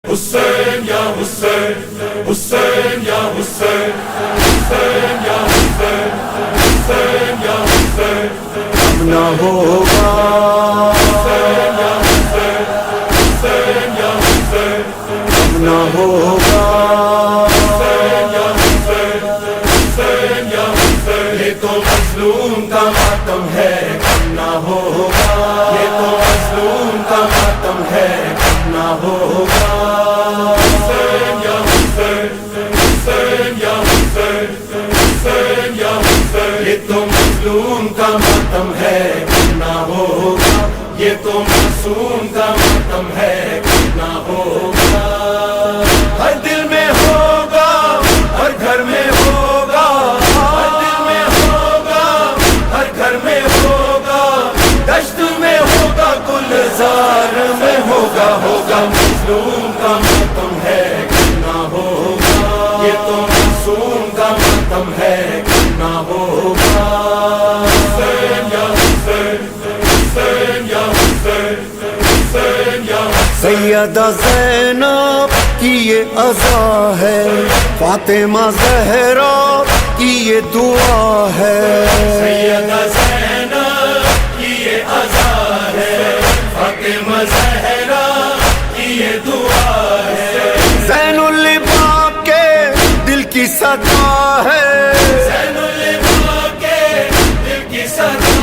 حسین یا حسین، حسین یا حسین، حسین یا حسین، حسین یا حسین، اب نہ ہوگا حسین یا حسین، حسین یا حسین، اب نہ ہوگا حسین یا حسین، حسین یا حسین، یہ تو مظلوم کا ماتم ہے، اب نہ ہوگا یہ تو مظلوم کا ماتم ہے، اب نہ ہوگا حسین یا حسین، حسین یا حسین، حسین یا حسین، یہ تو مظلوم کا ماتم ہے، اب نہ ہوگا یہ تو معصوم کا ماتم ہے، اب نہ ہوگا ہر دل میں ہوگا، ہر گھر میں ہوگا، ہر دل میں ہوگا، ہر گھر میں ہوگا، دشت میں ہوگا، گلزار میں ہوگا، ہوگا مظلوم کا ماتم ہے، اب نہ ہوگا یہ تو معصوم کا ماتم ہے، اب نہ ہوگا حسین یا حسین، حسین یا حسین، حسین یا حسین، سیدہ زینب کی یہ عزا ہے، فاطمہ زہرا کی یہ دعا ہے، سیدہ زینب کی یہ عزا ہے، فاطمہ زہرا کی یہ دعا ہے، زین العباد کے دل کی صدا ہے، زین العباد کے دل کی صدا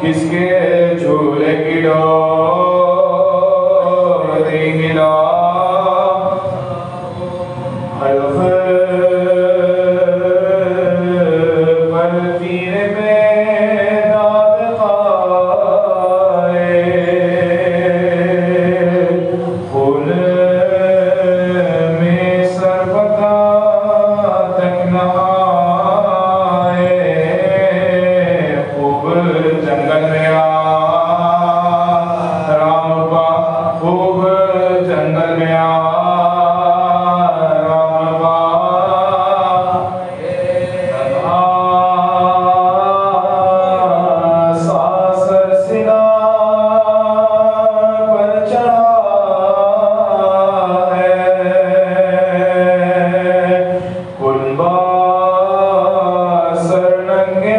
کس کے جھولے کی ڈوری ملا حلف پر تیر میں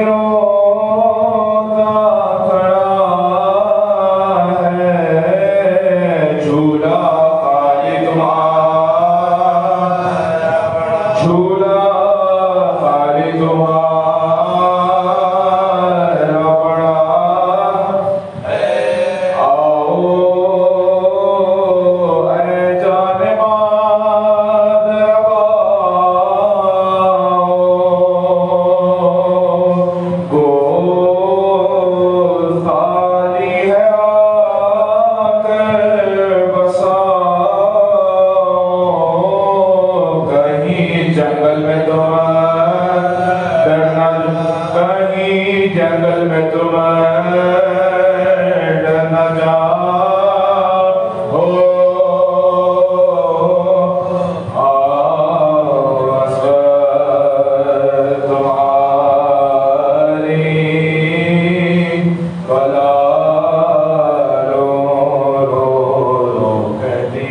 روتا کھڑا ہے جھولا خالی تمہارا جھولا خالی تمہارا بڑا آؤ اے جان مادر گود خالی ہے آ کر بساؤ کہیں جنگل میں تم ڈرنا کہیں جنگل میں تم ڈرنا جاؤ تمہاری بلا رو رو رو کہتی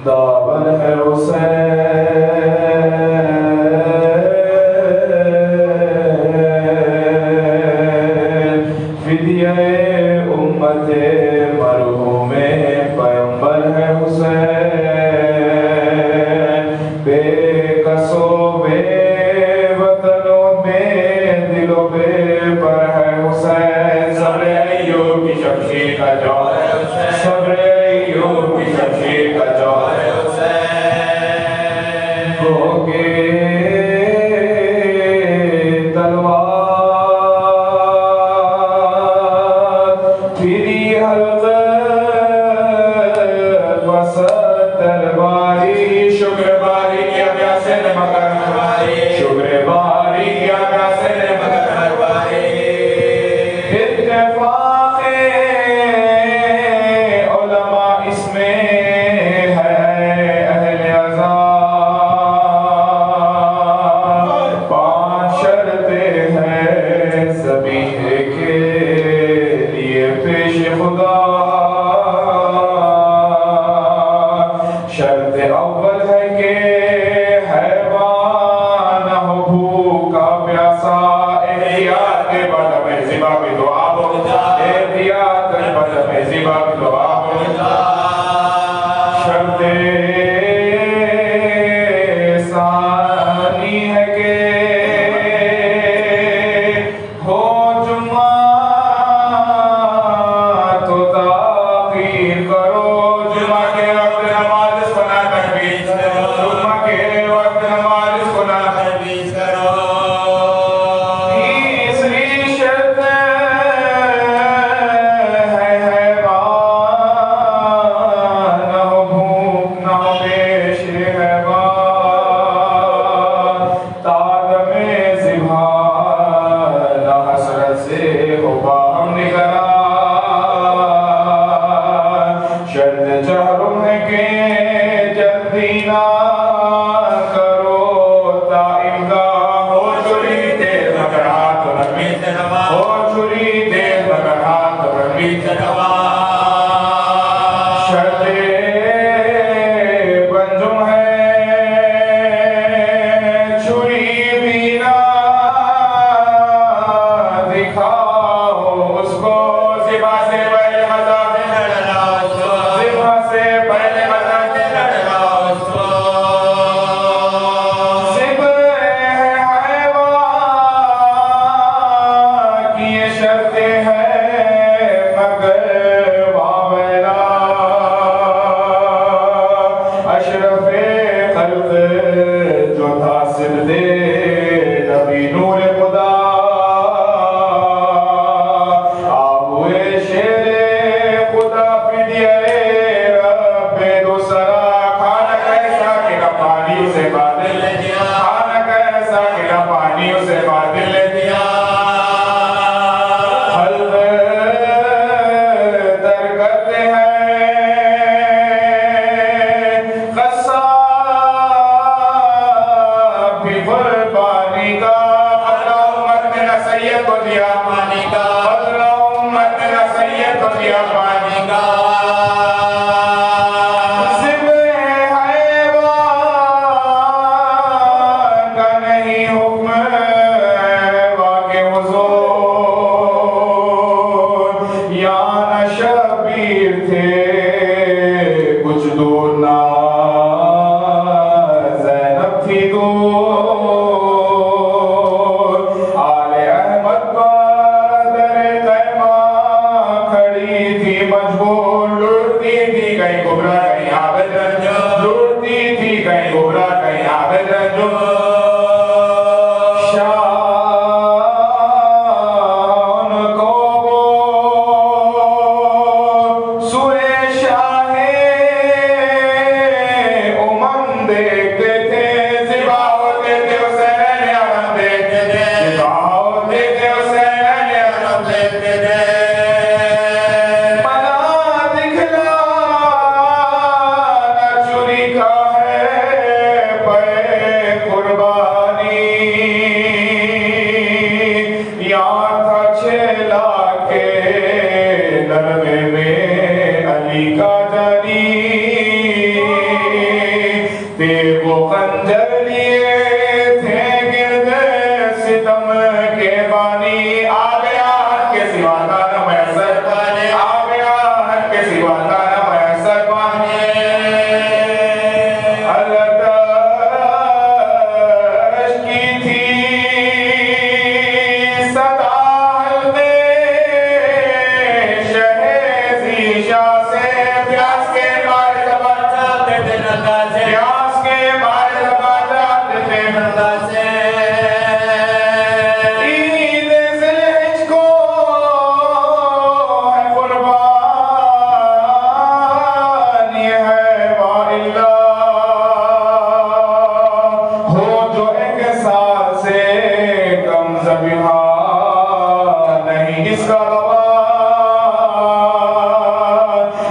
داور ہے حسین فدیہ امت مرحوم پیغمبر ہے حسین بے کسو بے وطنوں بے دلوں بے پر ہے حسین صبر ایوب کی شمشیر کا جوہر ہے حسین صبر ایوب کی شمشیر کا جوہر ہے حسین ہو کے تلوار پھری حلقہ تلواری شکر باری کیا پیاسے نے مگر ہماری شکر باری کیا پیاسے نے مگر ہماری اتفاق علماء اس میں ہے اہل عذاب 5 شرطیں ہیں سبھی کے لیے پیش خدا شرط اول ہے کہ حیوان ہو بھوکا پیاسا احتیاط کے بعد میں زبا بھی دعا ہو احتیاط کے بعد میں زبا بھی دعا ہو شرط ثانی ہے کہ ہو جمعہ تو تاخیر کرو جمعہ کے وقت نماز سنا تحویز کرو جمعہ کے وقت نماز سنا تحویز کرو تیسری شرط ہے حیوان نہ ہو بھوک نہ ہو پیش حیوان تادم ذبح نہ حسرت سے ہو باہم نگران شرط چہرم ہے کہ جلدی نہ کرو تائم گاہ ہو چوری دیر مگر ہاتھ نرمی سے نوا ہو چوری دیر مگر ہاتھ نرمی سے نوا شرط بنجم ہے چھری بھی نہ دکھاؤ اس کو زبا سے پہلے مزہ سے لڑنا اس کو زبا سے پہلے مزہ سے لڑنا اس کو زبا حیوان کی یہ شرطیں ہیں مگر واویلا اشرف خلق جو تھا سدے نبی نور خدا آبوئے شیر خدا فدیہ رب دوسرا کھانا کیسا کہ نہ پانی اسے بادل لے دیا کھانا کیسا کہ نہ پانی اسے بادل لے دیا حلق نہیں اس کا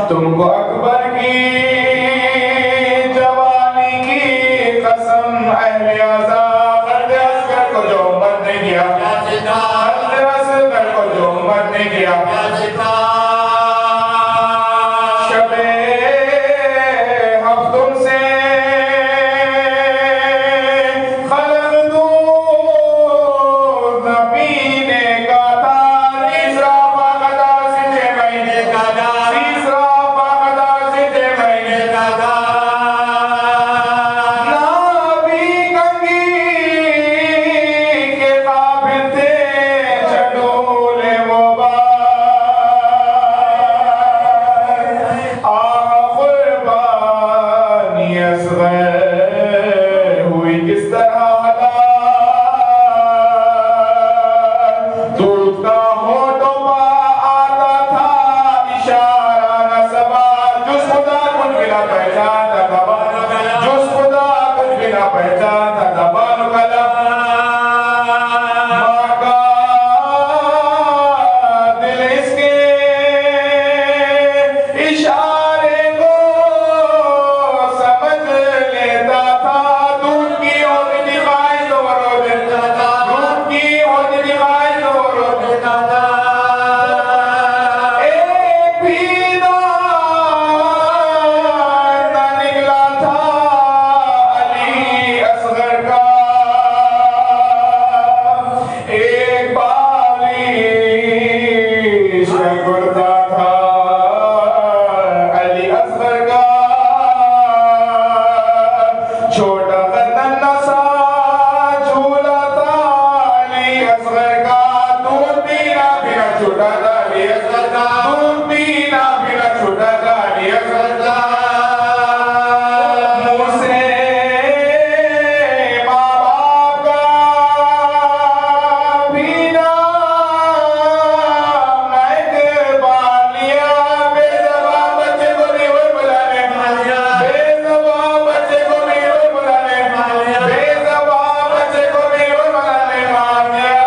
تم کو اکبر کی جوانی کی قسم اہل عذاب حضرت اصغر کو جو امت نے کیا حضرت اصغر کو جو امت نے کیا شب ہفتم سے خلق دود نہ پینے کا تھا تیسرا باقدہ سے 6 مہینے کا تھا تیسرا باقدہ سے 6 مہینے کا تھا نابی کنگی کے قابل تھے چٹولے وہ قربانی اصغر ہوئی کس طرح حالات دودھ کا ہونٹوں پا آتا تھا اشارہ نہ سوال جس خدا کچھ بھی نہ پہچانتا تھا بانو کلام جس خدا کچھ بھی نہ پہچانتا تھا بانو کلام ماں کا دل اس کے اشارے کو سمجھ لیتا تھا دودھ کی ہوتی دکھائی تو رو دیتا تھا دودھ کی ہوتی دکھائی تو رو دیتا تھا ایک بھی دان نہ نکلا تھا علی اصغر کا ایک بالیش میں گرتا تھا علی اصغر کا چھوٹا ننھا سا جھولا تھا علی اصغر کا دودھ پینا پینا چھوٹا تھا علی اصغر کا دودھ پینا پینا چھوٹا تھا علی اصغر کا منہ سے ماں باپ کا پینا مہک بان لیا بے زبان بچے کو بھی ہوئے بلانے بے زبان بچے کو بھی ہوئے بلانے بے زبان بچے کو بھی ہوئے بلانے مان لیا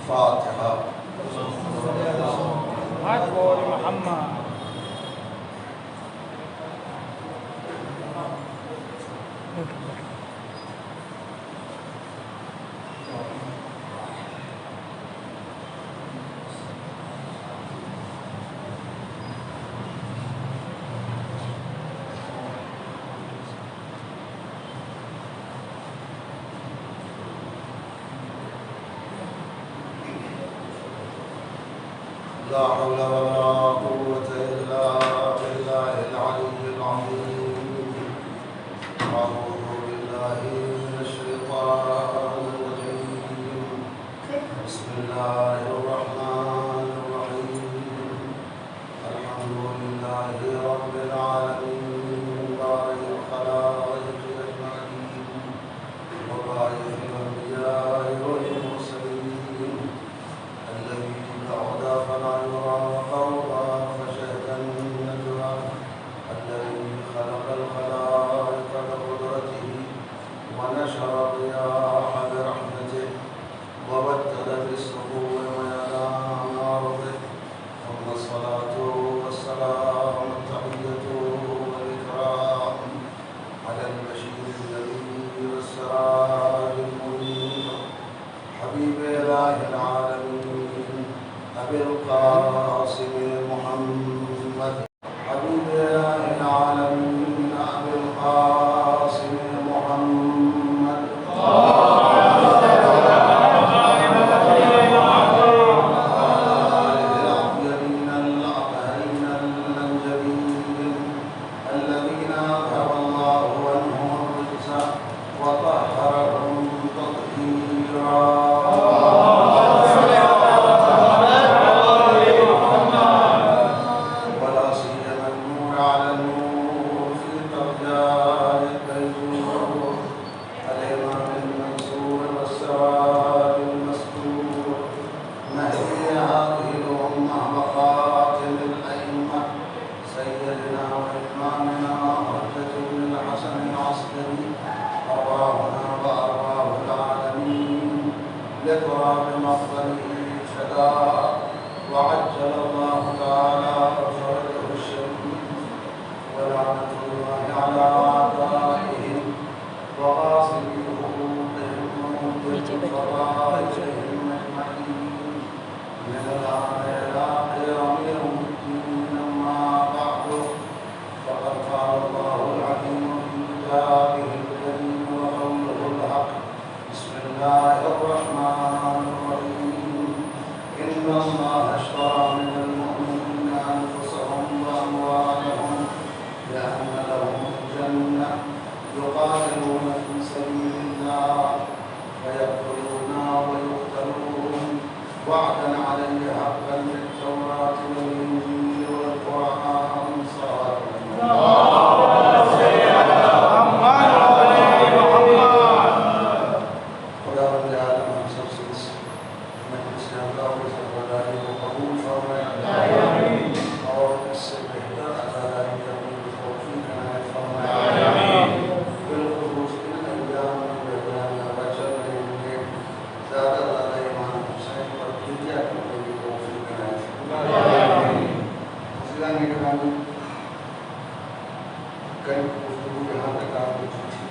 فاتحہ لا حول ولا قوة إلا بالله العلي العظيم أعوذ بالله من الشيطان الرجيم بسم الله الرحمن الرحيم الحمد لله رب العالمين بارئ الخلائق أجمعين وبارئ الأنبياء والمرسلين الذي بعد فلا يرى فوقا القاسم محمد حبيب العالمين أبي القاسم محمد الأطيبين الأطهرين المنجبين الذين أذهب الله عنهم الرجس وطهرهم تطهيرا ولا سيما النور على النور في ترجاء الديجور الإمام المنصور والسواد المستور مهدي هذه الأمة وخاتم الأئمة سيدنا وإمامنا حجة بن الحسن العسكري أرواحنا وأرواح العالمين لتراب مفضله شدا وعجل الله تعالى فرجه الشريف ولعنة الله على أعدائهم وغاصبي حقوقهم ومنتج فضائلهم أجمعين من الآن إلى قيام يوم الدين أما بعد فقد قال الله العظيم في كتابه الكريم وقوله الحق بسم الله الرحمن الرحيم إن الله اشترى من المؤمنين أنفسهم وأموالهم بأن لهم الجنة يقاتلون في سبيل الله فيقتلون ويقتلون وعدا عليه حقا بالتوراة والإنجيل والقرآن صادق خدا رب العالمین ہم سب سے اس مجلس اللہ و سبحانہ کو قبول فرمائے اور اس سے بہتر عزاداری کرنے کی توفیق عنایت فرمائے بالخصوص ان ایام میں بیان بچر رہے ہوں گے زیادہ زیادہ امام حسین پر دنیا کرنے کی توفیق عنایت فرمائے حضران نگرانی کئی گفتگو یہاں تک آپ کو چیزی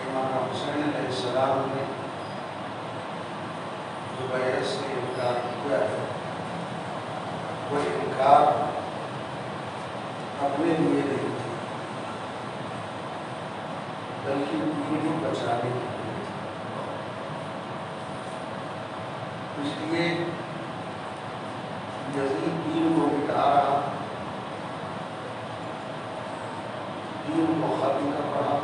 امام حسین علیہ السلام نے جو بیعت سے انکار کیا ہے وہ انکار اپنے لیے نہیں تھا بلکہ دین کو بچانے کے لیے تھا۔ اس لیے یزید دین کو مٹا رہا، دین کو ختم کر رہا،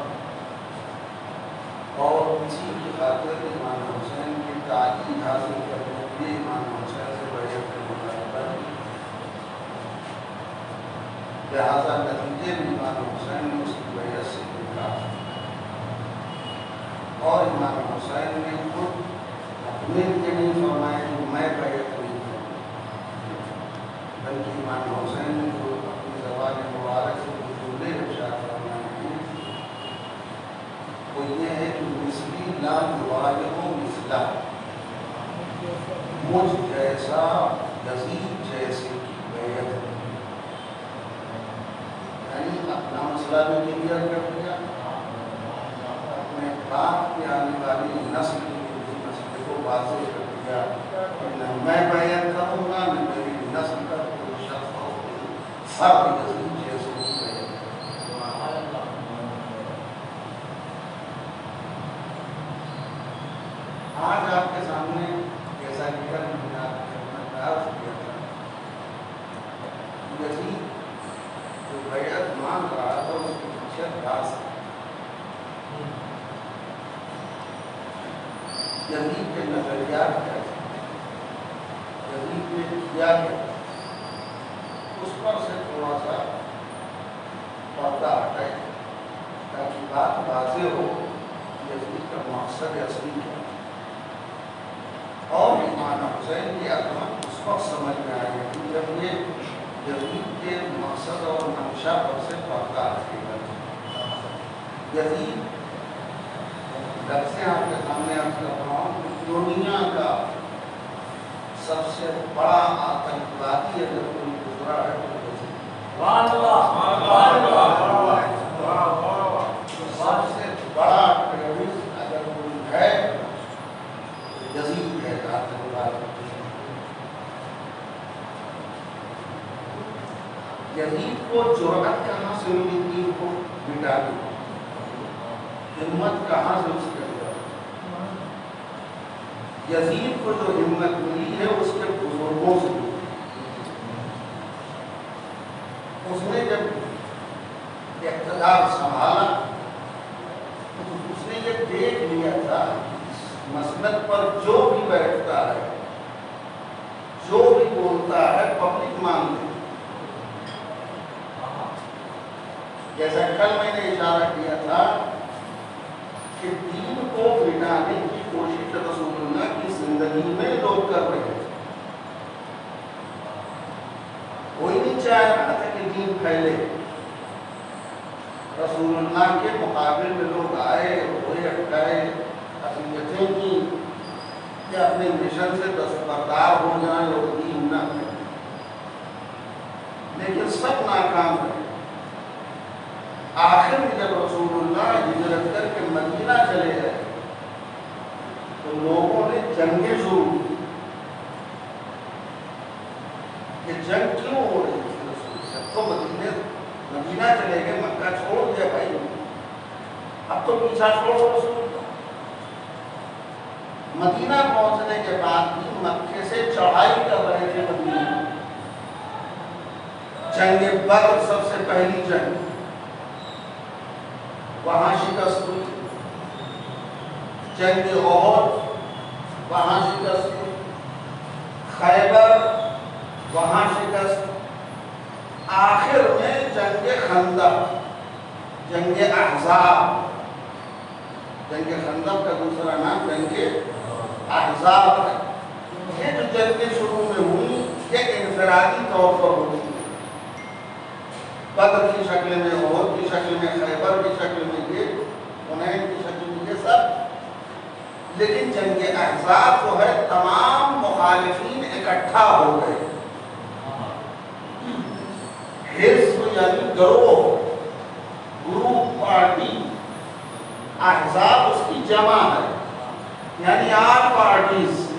اور اسی کی خاطر امام حسین کی تعلیم حاصل کرنے کے لیے امام حسین سے بیعت کا مطالبہ کی، لہذا نتیجے میں امام حسین نے اس کی بیعت سے انکار کیا، اور امام حسین نے خود اپنے لیے نہیں فرمایا کہ میں بیعت نہیں کروں، بلکہ امام حسین نے جو اپنی زبان مبارک سے جملے ارشاد فرمائے ہیں وہ یہ ہے کہ مثلی لا یبالغ مثلا، مجھ جیسا یزید جیسے کی بیعت، یعنی اپنا مسئلہ بھی کلیئر کر دیا، اپنے بعد میں آنے والی نسل کے مسئلے کو واضح کر دیا کہ نہ میں بیعت کروں گا نہ میری نسل کا کوئی شخص ہو فرد یزید جیسے کی بیعت۔ آج آپ کے سامنے جیسا کہ کل میں نے آپ کی خدمت میں عرض کیا تھا، یزید جو بیعت مانگ رہا تھا اس کے پیچھے راز ہے۔ یزید کے نظریات کیا تھے، یزید نے کیا کیا، اس پر سے تھوڑا سا پردہ ہٹائے تاکہ بات واضح ہو یزید کا مقصد اصلی کیا ہے، اور امام حسین کی عظمت اس وقت سمجھ میں آئی کہ جب یہ یزید کے مقصد اور منشا پر سے پردہ ہٹے گا۔ یزید لفظیں آپ کے سامنے عرض کر رہا ہوں کہ دنیا کا سب سے بڑا آتنکوادی اگر کوئی گزرا ہے تو یزید، سب سے بڑا ٹیررسٹ اگر کوئی ہے تو یزید ہے آتنکواد۔ یزید کو جرأت کہاں سے ملی دین کو مٹانے کی؟ ہمت کہاں سے اس کے اندر؟ یزید کو جو ہمت ملی ہے اس کے بزرگوں سے ملی۔ اس نے جب اقتدار سنبھالا تو اس نے یہ دیکھ لیا تھا مسند پر جو بھی بیٹھتا ہے، جو بھی بولتا ہے، پبلک مان لے۔ جیسا کل میں نے اشارہ کیا تھا کہ دین کو مٹانے کی کوشش رسول اللہ کی زندگی میں لوگ کر رہے ہیں۔ کوئی نہیں چاہ رہا تھا کہ دین پھیلے۔ رسول اللہ کے مقابل میں لوگ آئے، ہوئے، اٹکائے، اذیتیں کی کہ اپنے مشن سے دستبردار ہو جائیں اور دین نہ پھیلے، لیکن سب ناکام رہے۔ آخر میں جب رسول اللہ ہجرت کر کے مدینہ چلے گئے تو لوگوں نے جنگیں شروع کی کہ جنگ کیوں ہو رہی تھی رسول سے؟ تو مدینہ چلے گئے، مکہ چھوڑ دیا بھائی، اب تو پیچھا چھوڑو رسول اللہ۔ مدینہ پہنچنے کے بعد بھی مکے سے چڑھائی کر رہے تھے مدینہ۔ جنگ بدر سب سے پہلی جنگ، وہاں شکست ہوئی۔ جنگ احد، وہاں شکست ہوئی۔ خیبر، وہاں شکست۔ آخر میں جنگ خندق، جنگ احزاب۔ جنگ خندق کا دوسرا نام جنگ احزاب ہے۔ یہ جو جنگیں شروع میں ہوئی یہ انفرادی طور پر ہوئی، بدر کی شکل میں، احد کی شکل میں، خیبر کی شکل میں، یہ حنین کی شکل میں، یہ سب۔ لیکن جنگ احزاب جو ہے تمام مخالفین اکٹھا ہو گئے۔ حزب یعنی گروہ، گروپ، پارٹی، احزاب اس کی جمع ہے، یعنی آل پارٹیز،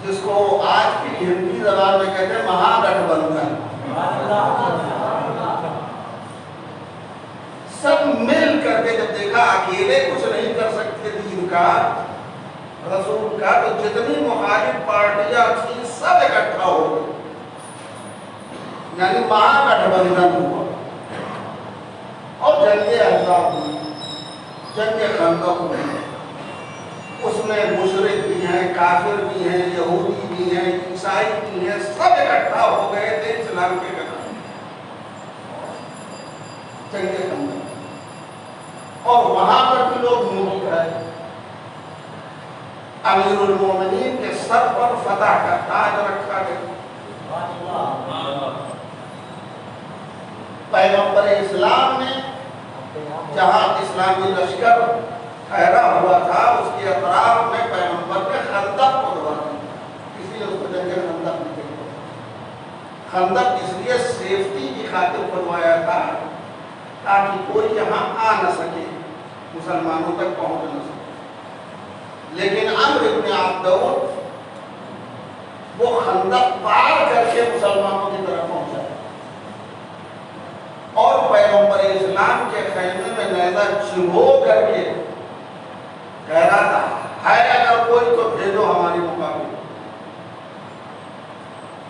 جس کو آج کی ہندی زبان میں کہتے ہیں مہا گٹھ بندھن۔ سب مل کر کے جب دیکھا اکیلے کچھ نہیں کر سکتے دین کا، رسول کا، تو جتنی مخالف پارٹیاں تھیں سب اکٹھا ہو گئی، یعنی مہا گٹھ بندھن ہوا اور جنگ احزاب ہوئی، جنگ خندق ہوئی۔ اس میں مشرک بھی ہیں، کافر بھی ہیں، یہودی بھی ہیں، عیسائی بھی ہیں، سب اکٹھا ہو گئے تھے اسلام کے خلاف۔ جنگ خندق، اور وہاں پر بھی لوگ موجود ہیں۔ امیر المومنین کے سر پر فتح کا تاج رکھا گیا۔ پیغمبر اسلام نے جہاں اسلامی لشکر ٹھہرا ہوا تھا اس کے اطراف میں پیغمبر نے خندق کھودوا دی، اس لیے اس کو جنگ خندق بھی کہتے ہیں۔ خندق اس لیے سیفٹی کی خاطر کھودوایا تھا تاکہ کوئی یہاں آ نہ سکے، مسلمانوں تک پہنچ نہ سکے۔ لیکن عمرو بن عبدود وہ خندق پار کر کے مسلمانوں کی طرف پہنچا اور پیغمبر اسلام کے خیمے میں نیزہ چبھو کر کے کہہ رہا تھا ہے اگر کوئی تو بھیجو ہماری مقابل۔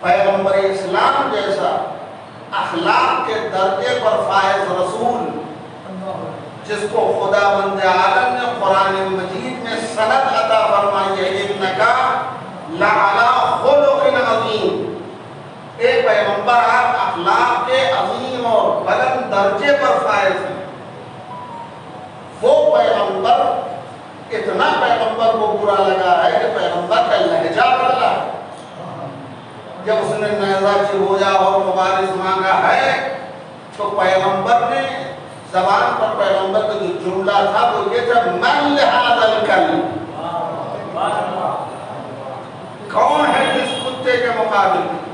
پیغمبر اسلام جیسا اخلاق کے درجے پر فائز رسول، جس کو خداوند عالم نے قرآن مجید میں سند عطا فرمائی ہے انک لعلی خلق عظیم، ایک پیغمبر آپ اخلاق کے عظیم اور بلند درجے پر فائز ہیں۔ وہ پیغمبر، اتنا پیغمبر کو برا لگا ہے کہ پیغمبر کا لہجہ بدلا ہے۔ جب اس نے نیزہ چبویا اور مبارز مانگا ہے تو پیغمبر نے زبان پر پیغمبر کا جو جملہ تھا وہ یہ تھا من لہذا الکلم، کون ہے جس کتے کے مقابل میں؟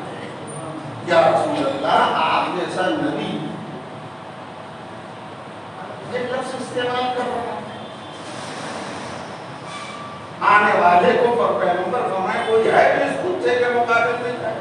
یا رسول اللہ آپ جیسا نبی، یہ لفظ استعمال کر رہا ہے آنے والے کو، پر پیغمبر فرمائے کوئی ہے جو اس کتے کے مقابل میں جائے؟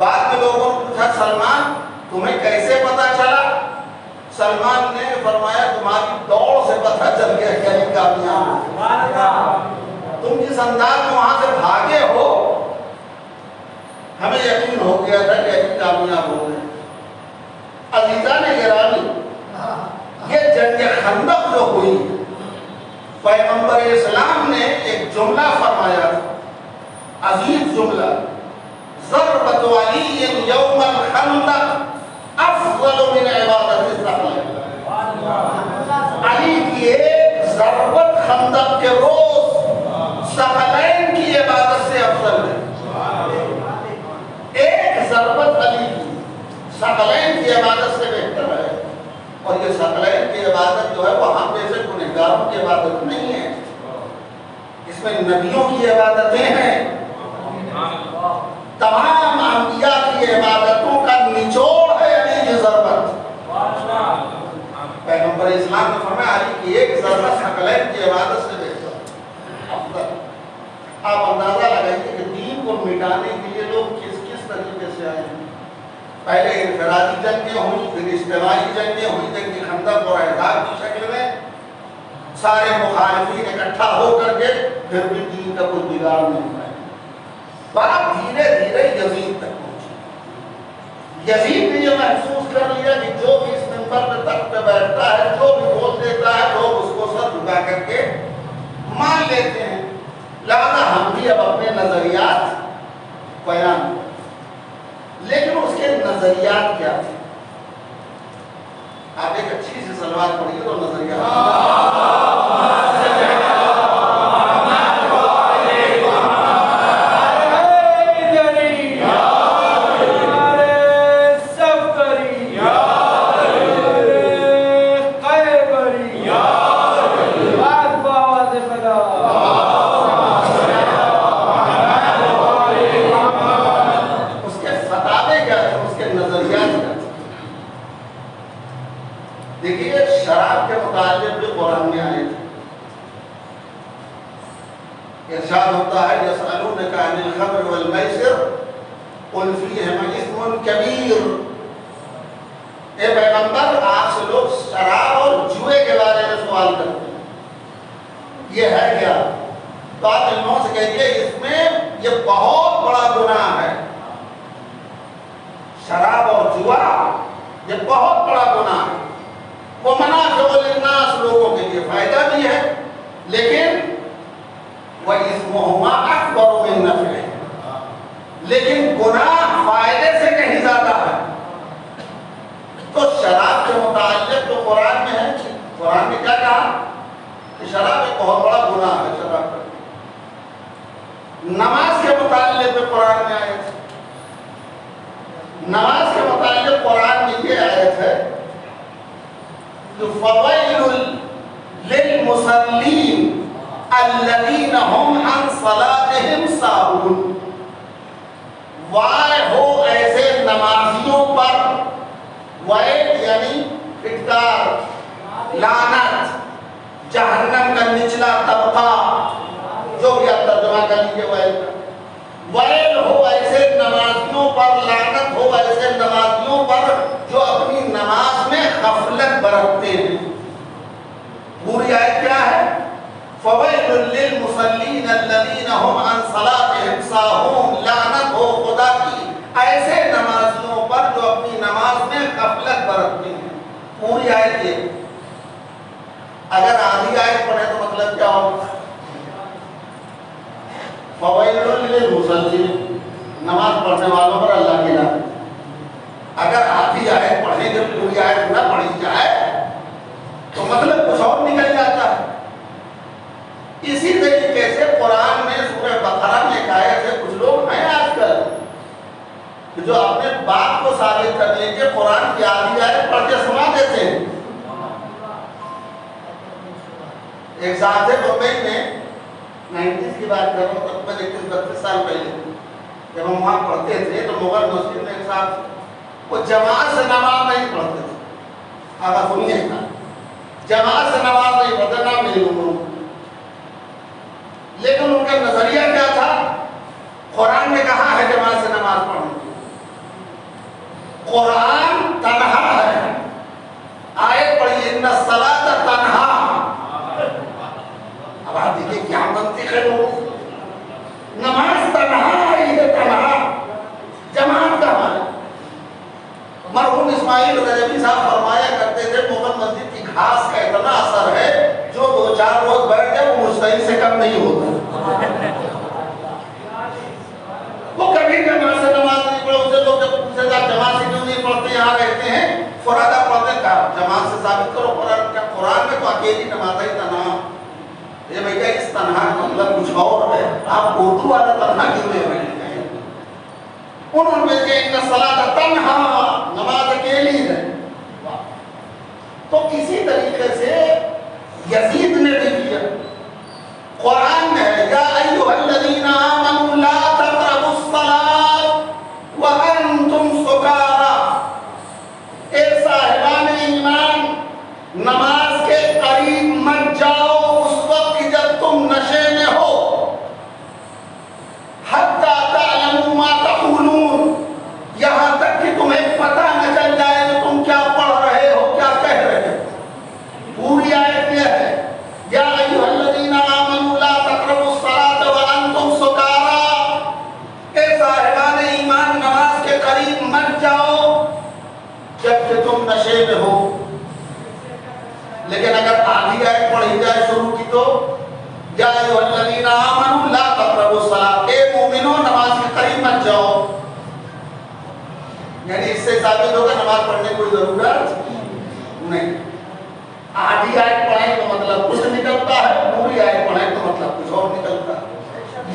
بعد میں لوگوں نے پوچھا سلمان تمہیں کیسے پتا چلا؟ سلمان نے فرمایا تمہاری دوڑ سے پتہ چل گیا کہ علی کامیاب ہے۔ تم جس انداز میں وہاں سے بھاگے ہو ہمیں یقین ہو گیا تھا کہ علی کامیاب ہو گئے۔ عزیزان گرامی، یہ جنگ خندق جو ہوئی پیغمبر اسلام نے ایک جملہ فرمایا تھا، عظیم جملہ، ضربت علی یوم الخندق افضل من عبادت الثقلین۔ علی کی ایک ضربت خندق کے روز ثقلین کی عبادت سے افضل ہے۔ ایک ضربت علی کی ثقلین کی عبادت سے بہتر ہے۔ اور یہ ثقلین کی عبادت جو ہے وہ ہم جیسے گنہگاروں کی عبادت نہیں ہے، اس میں نبیوں کی عبادتیں ہیں، تمام انبیاء کی عبادتوں کا نچوڑ ہے علی کی ضربت۔ پیغمبر اسلام نے فرمایا علی کی ایک ضربت ثقلین کی عبادت سے بہتر افضل۔ آپ اندازہ لگائیے کہ دین کو مٹانے کے لیے لوگ کس کس طریقے سے آئے ہیں۔ پہلے انفرادی جنگیں ہوئی، پھر اجتماعی جنگیں ہوئی، جنگ خندق اور احزاب کی شکل میں سارے مخالفین اکٹھا ہو کر کے پھر بھی دین کا کوئی بگاڑ نہیں پائے۔ بات دھیرے دھیرے یزید تک پہنچی۔ یزید نے یہ محسوس کر لیا کہ جو بھی اس منبر پہ تخت پہ بیٹھتا ہے، جو بھی بول دیتا ہے، لوگ اس کو سر جھکا کر کے مان لیتے ہیں، لہذا ہم بھی اب اپنے نظریات بیان کریں۔ لیکن اس کے نظریات کیا تھے؟ آپ ایک اچھی سی سلوات پڑھیے تو نظریات ارشاد ہوتا ہے یسألونک عن الخمر والمیسر قل فیہما اثم کبیر۔ اے پیغمبر آپ سے لوگ شراب اور جوئے کے بارے میں سوال کرتے ہیں، یہ ہے کیا؟ تو آپ علموں سے کہیے اس میں یہ بہت بڑا گناہ ہے۔ شراب اور جوا یہ بہت بڑا گناہ ہے۔ وہ منافع للناس، لوگوں کے لیے فائدہ بھی ہے، لیکن وَإِثْمُهُمَا أَكْبَرُ مِن نَفْعِهِ، لیکن گناہ فائدے سے کہیں زیادہ ہے۔ تو شراب کے متعلق تو قرآن میں ہے، قرآن نے کیا کہا کہ شراب ایک بہت بڑا گناہ ہے شراب کا۔ نماز کے متعلق بھی قرآن میں آیت ہے، نماز کے متعلق قرآن میں یہ آیت ہے کہ فَوَيْلٌ لِلْمُصَلِّينَ الذین ہم عن صلاتہم ساہون۔ وائے ہو ایسے نمازیوں پر، وائل یعنی پھٹکار، لعنت، جہنم کا نچلا طبقہ، جو بھی آپ ترجمہ کر لیجیے وائل کا۔ وائل ہو ایسے نمازیوں پر، لعنت ہو ایسے نمازیوں پر جو اپنی نماز میں غفلت برتتے ہیں۔ پوری آیت کیا ہے؟ فویل للمصلین الذین هم عن صلاتهم ساہون۔ لعنت ہو خدا کی ایسے نمازیوں پر جو اپنی نماز میں غفلت برتتے ہیں۔ پوری آیت یہ، اگر آدھی آیت پڑھے تو مطلب کیا ہوگا؟ فویل للمصلین، نماز پڑھنے والوں پر اللہ کی لعنت۔ اگر آدھی آیت پڑھیں جب پوری آیت نہ پڑھی جائے تو مطلب کچھ اور نکل جاتا ہے۔ اسی طریقے سے قرآن میں سورہ بقرہ میں ایک آیت ہے، کچھ لوگ ہیں آج کل کہ جو اپنے بات کو ثابت کرنے کے قرآن کی آدھی آیت پڑھ کے سنا دیتے ہیں۔ ایک صاحب سے بمبئی میں 90s کی بات کر رہا ہوں، تقریباً 31-32 سال پہلے جب ہم وہاں پڑھتے تھے تو مغل مسجد میں ایک صاحب وہ جماعت سے نماز نہیں پڑھتے تھے۔ آپ سنیے نا، جماعت سے نماز نہیں پڑھتے، نہ میری عمروں، لیکن ان کا نظریہ کیا تھا؟ قرآن نے کہا ہے جماعت سے نماز پڑھنے، نہیں جماعت سے نماز نہیں پڑھے، اسے لوگ جب پوچھے گا جماعت سے کیوں نہیں پڑھتے، یہاں رہتے ہیں فرادہ پڑھتے ہیں، کہا جماعت سے ثابت کرو قرآن میں تو اکیلی نماز ہی تنہا، یہ بھیا اس تنہا مطلب کچھ اور ہے، آپ اردو والا تنہا کیوں لے رہے ہیں؟ انہوں نے کہا ان الصلاۃ تنہا، نماز اکیلی ہے۔ تو اسی طریقے سے یزید نے بھی کیا، قرآن میں ہے یا ایھا الذین آمنوا لا تقربوا الصلاۃ وانتم سکارا، اے صاحبان ایمان نماز کے قریب مت جاؤ اس وقت جب تم نشے میں ہو، حتی تعلموا ما تقولون، یہاں تک کہ تمہیں پتہ نہ چل جائے کہ تم کیا پڑھ رہے ہو، کیا کہہ رہے ہو۔ پوری آیت یہ ہے یا ایھا الذین آمنوا لا تقربوا الصلاۃ وانتم سکارا، اے صاحبان ایمان نماز کے قریب مت جاؤ جب کہ تم نشے میں ہو۔ لیکن اگر آدھی آیت پڑھی جائے شروع کی تو یا ایھا الذین آمنوا لا تقربوا الصلاۃ، اے مومنو نماز کے قریب مت جاؤ، یعنی اس سے ثابت ہوگا نماز پڑھنے کی کوئی ضرورت نہیں۔ آدھی آیت پڑھیں تو مطلب کچھ نکلتا ہے، پوری آیت پڑھیں تو مطلب کچھ اور نکلتا ہے۔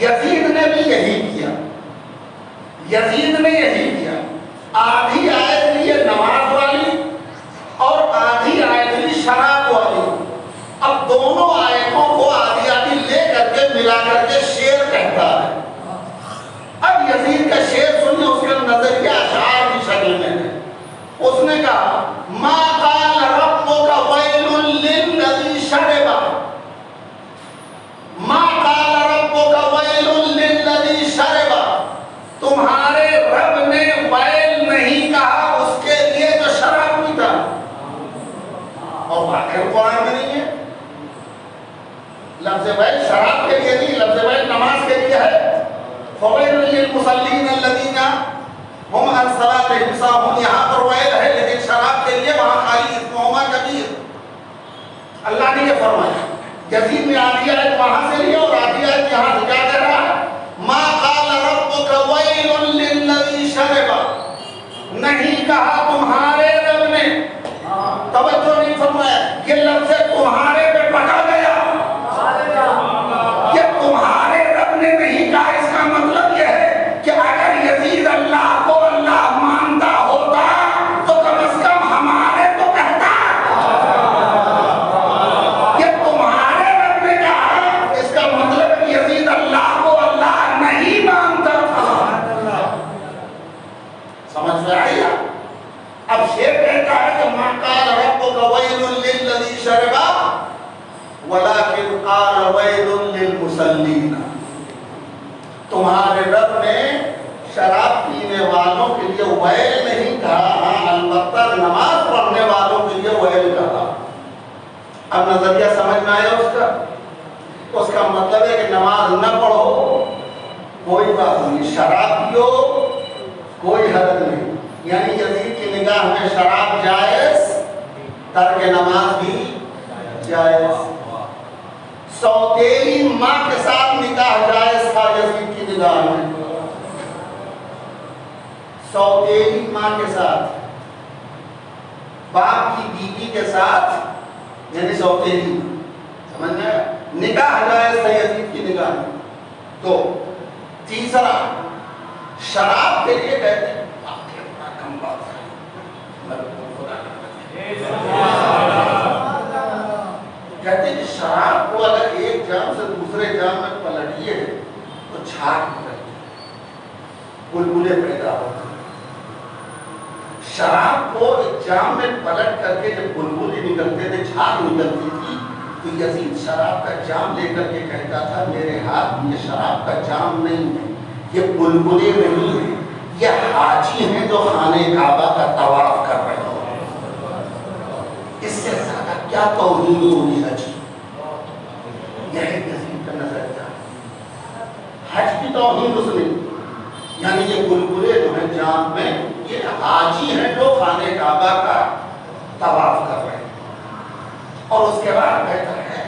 یزید نے بھی یہی کیا، یزید نے یہی کیا، آدھی آیت لیے نماز والی اور آدھی آیت لی شراب والی، اب دونوں آیتوں کو آدھی آدھی لے کر کے ملا کر کے شعر کہتا ہے۔ اب یزید کا شعر سنیے، اس کا نظریہ اشعار کی شکل میں ہے۔ اس نے کہا ما قال ربک ویل للذی شرب، ما قال ربک ویل للذی شرب، تمہارے رب نے ویل نہیں کہا اس کے لیے جو شراب پیتا، اور واقعی قرآن میں نہیں ہے۔ لفظ ویل شراب کے لیے نہیں، لفظ ویل نماز کے لیے ہے۔ فویل للمصلین الذین ہم عن صلاتہم ساہون، یہاں پر ویل ہے لیکن شراب کے لیے وہاں خالی اسمہما کبیر، اللہ نے یہ فرمایا۔ یزید نے آدھی آیت وہاں سے لیا اور آدھی آیت یہاں سے کیا کہہ رہا ہے، ما قال ربک ویل للذی شرب، نہیں کہا تمہارے رب نے، توجہ نہیں فرمایا، یہ لفظ تمہارے پہ پکا گیا، یہ تمہارے رب نے نہیں کہا، اس کا مطلب یہ ہے کہ اگر یزید اللہ کو اللہ مانتا ہوتا تو کم از کم ہمارے تو کہتا، یہ تمہارے رب نے کہا، اس کا مطلب یزید اللہ کو اللہ نہیں مانتا تھا۔ سمجھ میں آئی؟ اب شعر کہتا ہے کہ ما قال ربک ویل للذی شرب ولکن قال ویل للمصلین، تمہارے رب نے شراب پینے والوں کے لیے ویل نہیں کہا، ہاں البتہ نماز پڑھنے والوں کے لیے ویل کہا۔ اب نظریہ سمجھ میں آیا اس کا مطلب ہے کہ نماز نہ پڑھو کوئی بات نہیں، شراب پیو کوئی حرج نہیں، یعنی یزید کی نگاہ میں شراب جائز، ترک نماز بھی جائز۔ سوتیلی ماں کے ساتھ نکاح جائز تھا یزید کی نگاہ میں، سوتیلی ماں کے ساتھ، باپ کی بیوی کے ساتھ، یعنی سوتیلی، سمجھنا ہے، نکاح جائز تھا یزید کی نگاہ میں۔ دو، تیسرا شراب کے لیے کہتے ہیں کم بات ہے، کہتے ہیں کہ شراب کو اگر ایک جام سے دوسرے جام میں پلٹیے تو چھاٹ نکلتی ہے، بلبلے پیدا ہوتے ہیں۔ شراب کو ایک جام میں پلٹ کر کے جب بلبلے نکلتے تھے، چھاٹ نکلتی تھی، تو یزید شراب کا جام لے کر کے کہتا تھا میرے ہاتھ میں یہ شراب کا جام نہیں ہے، یہ بلبلے نہیں ہیں، یہ حاجی ہیں جو خانہ کعبہ کا طواف کر رہے ہیں، اس سے زیادہ کیا توہین ہوگی حج کی؟ یہ ہے یزید کا نظریہ، حج کی توہین اس نے، یعنی یہ بلبلے جو ہیں جام میں، یہ حاجی ہیں جو خانہ کعبہ کا طواف کر رہے ہیں۔ اور اس کے بعد کہتا ہے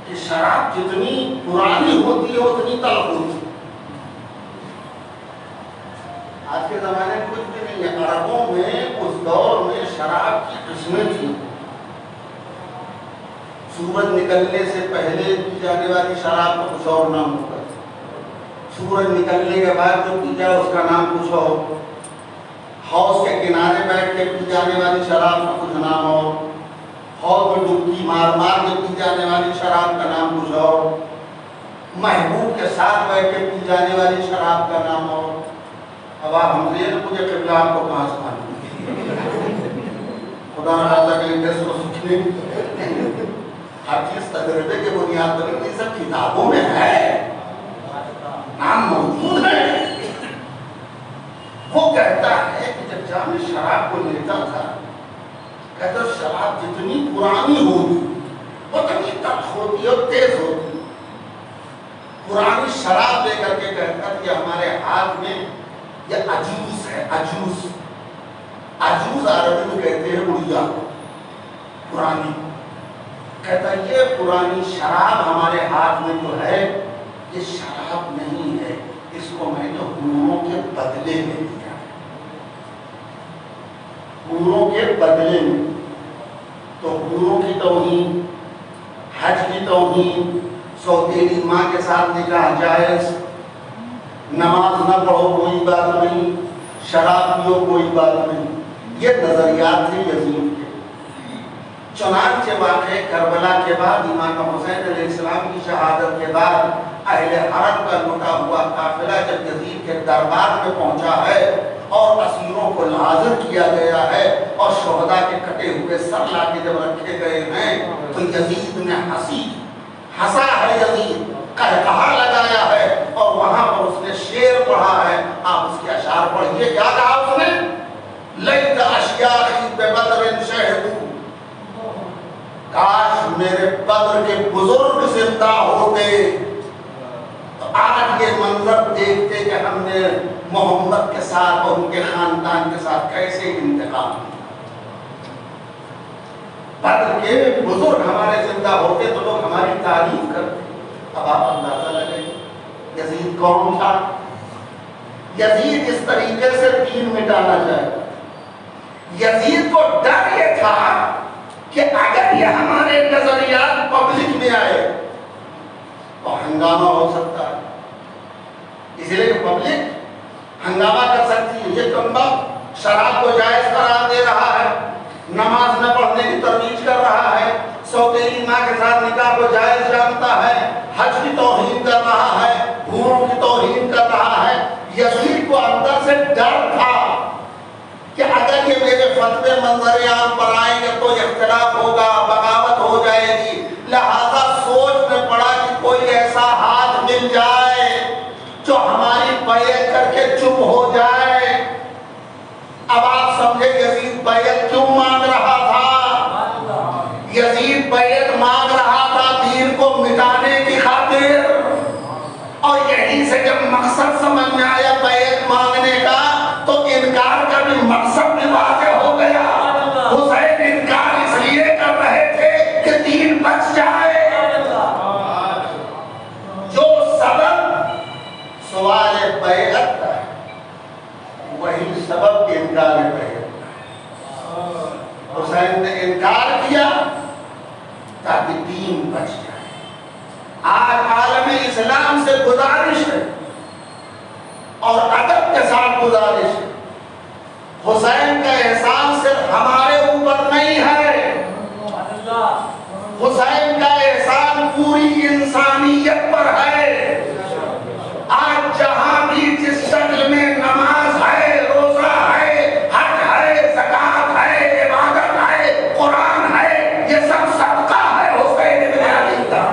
کہ شراب جتنی پرانی ہوتی ہے اتنی تلخ ہوتی ہے، نکلنے سے پہلے پی جانے والی شراب کا کچھ اور نام ہوتا ہے، سورج نکلنے کے بعد جو پی جائے اس کا نام کچھ اور، حوض کے کنارے بیٹھ کے پی جانے والی شراب کا کچھ نام اور، حوض میں ڈبکی مار مار کے پی جانے والی شراب کا نام کچھ اور، محبوب کے ساتھ بیٹھ کے پی جانے والی شراب کا نام اور۔ اب آپ ہم سے مجھے قبلہ آپ کو کہاں سے معلوم، خدا رہا کہ انڈس کو سکھنے ہر چیز تجربے کے بنیاد پر، یہ سب کتابوں میں ہے، نام موجود ہے۔ وہ کہتا ہے کہ جب جام شراب کو لیتا تھا، کہتا شراب جتنی پرانی ہوگی اتنی تلخ ہوتی اور تیز ہوتی۔ پرانی شراب لے کر کے کہتا کہ ہمارے ہاتھ میں یہ عجوز ہے، عجوز، عجوز عربی میں کہتے ہیں بڑھیا، پرانی۔ کہتا یہ پرانی شراب ہمارے ہاتھ میں جو ہے یہ شراب نہیں ہے، اس کو میں نے حوروں کے بدلے میں دیا ہے، حوروں کے بدلے میں۔ تو حوروں کی توہین، حج کی توہین، سوتیلی ماں کے ساتھ نکاح جائز، نماز نہ پڑھو کوئی بات نہیں، شراب پیو کوئی بات نہیں، یہ نظریات تھے یزید کے۔ چنانچہ واقع کربلا کے بعد امام حسین علیہ السلام کی شہادت کے بعد اہل حرم کا لٹا ہوا قافلہ جب یزید کے دربار میں پہنچا ہے اور اسیروں کو حاضر کیا گیا ہے اور شہداء کے کٹے ہوئے سر لا کے جب رکھے گئے ہیں تو یزید نے ہنسا ہے، یزید کہا لگایا ہے، اور وہاں پر اس نے شعر پڑھا ہے۔ آپ اس کے اشعار پڑھیے، کیا کہا اس نے؟ لیت اشیاخی ببدر شہدوا، کاش میرے بدر کے بزرگ زندہ ہوتے تو آج یہ منظر دیکھتے کہ ہم نے محمد کے ساتھ اور ان کے خاندان کے ساتھ کیسے انتقام کیا۔ بدر کے بزرگ ہمارے زندہ ہوتے تو لوگ ہماری تعریف کرتے۔ اب آپ اندازہ لگائیں یزید کون تھا؟ یزید اس طریقے سے دین مٹانا چاہے، یزید کو ڈر یہ تھا کہ اگر یہ ہمارے نظریات پبلک میں آئے تو ہنگامہ ہو سکتا ہے، اس لیے کہ پبلک ہنگامہ کر سکتی ہے۔ یہ کمبا شراب کو جائز قرار دے رہا ہے، نماز نہ پڑھنے کی ترویج کر رہا ہے، سوتیلی ماں کے ساتھ نکاح کو جائز جانتا ہے، حج کی توہین کر رہا ہے، حوروں کی توہین کر رہا ہے۔ یزید کو اندر سے ڈر تھا کہ اگر یہ میرے فتوے منظر عام پر آئیں گے تو اختلاف ہوگا، بغاوت ہو جائے گی، لہذا سوچ میں پڑا کہ کوئی ایسا ہاتھ مل جائے جو ہماری بیعت کر کے چپ ہو جائے۔ اب آپ سمجھے یزید بیعت کیوں مانگ رہا تھا؟ یزید بیعت مانگ رہا تھا دین کو مٹانے کی خاطر، اور یہیں سے جب مقصد سمجھ میں آیا بیعت مانگنے کا تو انکار کا بھی مقصد بھی واضح ہو گیا۔ حسین انکار اس لیے کر رہے تھے کہ دین بچ جائے۔ جو سبب سوال بیعت کا وہی سبب انکار بیعت کا۔ حسین نے انکار کیا تاکہ دین بچ جائے۔ آج عالم اسلام سے گزارش ہے اور ادب کے ساتھ گزارش ہے، حسین کا احسان صرف ہمارے اوپر نہیں ہے، حسین کا احسان پوری انسانیت پر ہے۔ آج جہاں بھی جس شکل میں نماز ہے، روزہ ہے، حج ہے، زکات ہے، عبادت ہے، قرآن ہے، یہ سب صدقہ ہے حسین ابن علی کا۔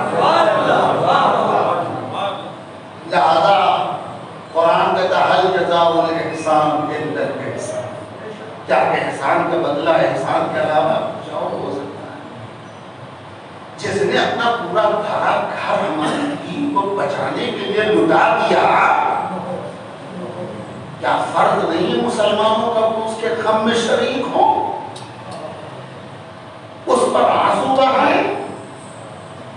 لہذا قرآن کہتا ہے حل جزاء الاحسان الا الاحسان، کیا احسان کا بدلہ احسان کے علاوہ کچھ اور ہو سکتا ہے؟ جس نے اپنا پورا بھرا گھر ہماری دین کو بچانے کے لیے لٹا دیا، کیا فرض نہیں مسلمانوں کا اس کے غم میں شریک ہو، اس پر آنسو بہائیں،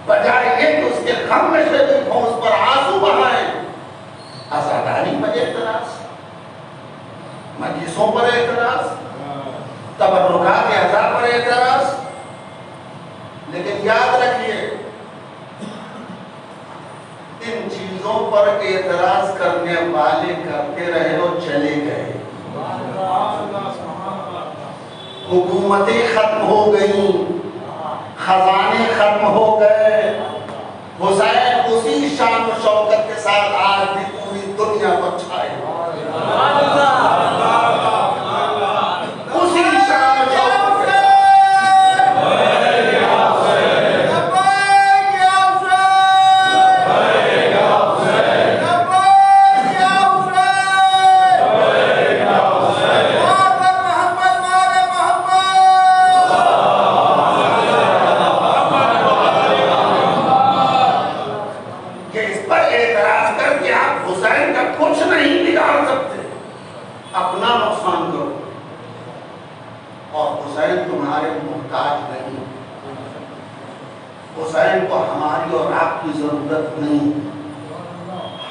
بجائے یہ کہ اس کے غم میں شریک ہو اس پر آنسو بہائیں۔ آزاداری پر اعتراض، مجلسوں پر اعتراض، تبرکات اعضاء پر اعتراض، لیکن یاد رکھیے چیزوں پر اعتراض کرنے والے کرتے رہے اور چلے گئے. حکومتیں ختم ہو گئیں, خزانے ختم ہو گئے. حسین اسی شان و شوکت کے ساتھ آج بھی پوری دنیا پر چھائے. اسی شان و شوکت کے اپنا نقصان کرو. اور حسین تمہارے محتاج نہیں. حسین کو ہماری اور آپ کی ضرورت نہیں,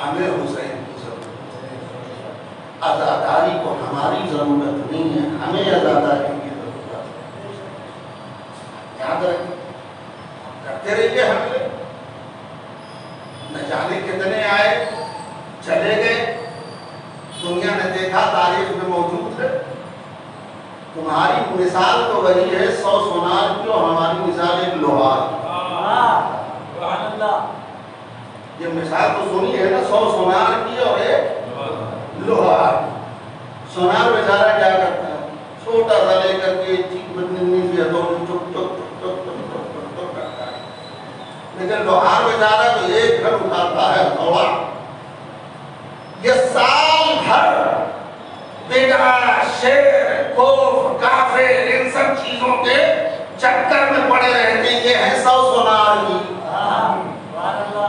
ہمیں حسین کی ضرورت ہے. عزاداری کو ہماری ضرورت نہیں ہے, ہمیں عزاداری کی ضرورت ہے. یاد رکھیں, کرتے رہیے حملے. نہ جانے کتنے آئے, چلے گئے. دنیا نے دیکھا, تاریخ میں موجود ہے. تمہاری مثال تو وہی ہے 100 سونار کی, اور ہماری مثال ایک لوہار. یہ مثال تو سنی ہے نا, 100 سونار کی اور ایک لوہار. سونار بیچارہ کیا کرتا ہے, چھوٹا سا لے کر کے چیز بدنی سے چک چک چک چک کرتا ہے. لیکن لوہار بیچارہ تو ایک گھر اٹھاتا ہے تھوڑا. یہ سال بھر بدعہ, شرک, کفر, کافر, ان سب چیزوں کے چکر میں پڑے رہتے ہیں. یہ ہے 100 سونار کی.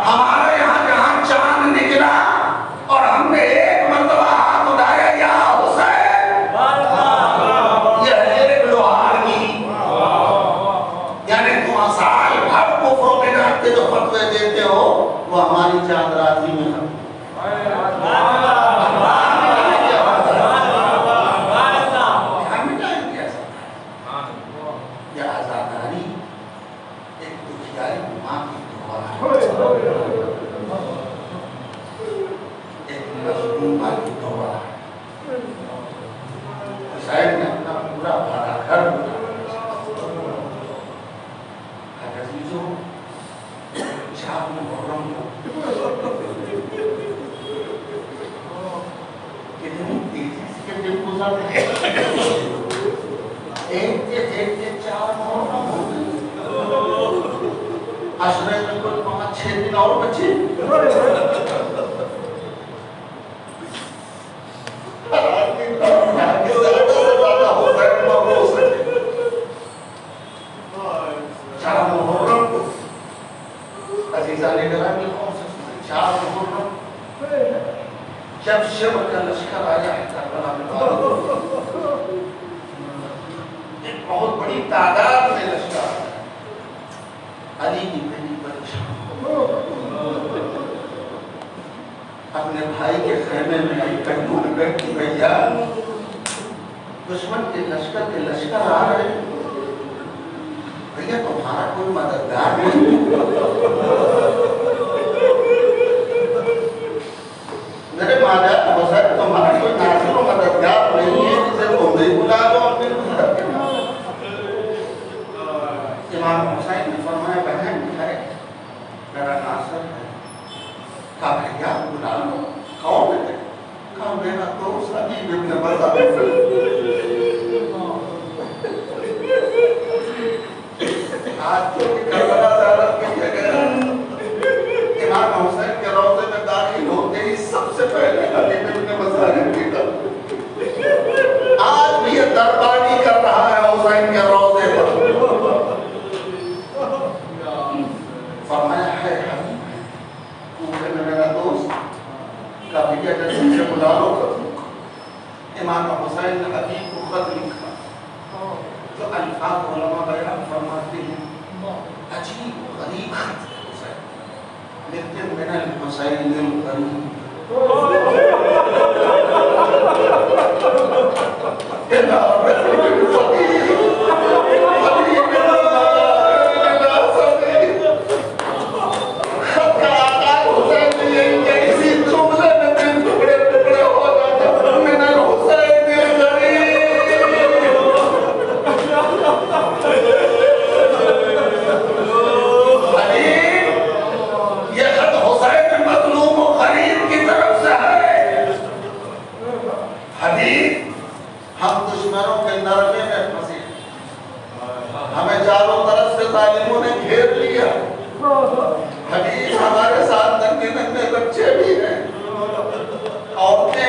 ہمارے یہاں جہاں چاند نکلا اور ہم نے ایک مرتبہ ہاتھ اٹھایا یا حسین, یہ ہے ایک لوہار کی. یعنی تم سال بھر کفر و بدعت کے جو فتوے دیتے ہو وہ ہماری چاند رازی میں ہے. حسین نے اپنا پورا بڑا گھر عزیزوں, شاہ محرم کتنی تیزی سے دن گزرتے ہیں. ایک 4 محرم ہو گئی. عشرے میں کوئی 5-6 دن اور بچے. جب شب کا لشکر آیا ہے کربلا میں, ایک بہت بڑی تعداد میں لشکر آیا. علی کی بیٹی پریشان اپنے بھائی کے خیمے میں کٹو میں بیٹھی, بھیا دشمن کے لشکر آ رہے ہیں, بھیا تمہارا کوئی مددگار نہیں. میرے ماجد حسین تمہارا کوئی ناصر و مددگار نہیں ہے جسے تم بھی بلا لو اپنے گھر کے نام. امام حسین نے فرمایا بہن ہے میرا ناصر ہے. کہا بھیا بلا لو. کون ہے؟ کہا میرا دوست حبیب ابن بطہ. آج جو کہ کربلا زیارت کی جگہ امام حسین کے روضے میں داخل ہوتے ہی سب سے پہلے حبیب ابن مظاہر کی طرف. آج بھی یہ دربانی کر رہا ہے حسین کے روضے پر. فرمایا ہے حبیب ہے, کوفے میں میرا دوست. کہا بھیا جلدی سے بلا لو. امام حسین نے حبیب کو خط لکھا جو الفاظ علماء بیان فرماتے ہیں, عجیب غریب خط ہے حسین, لیکن من الحسین القریب. خط کا آغاز حسین نے یہی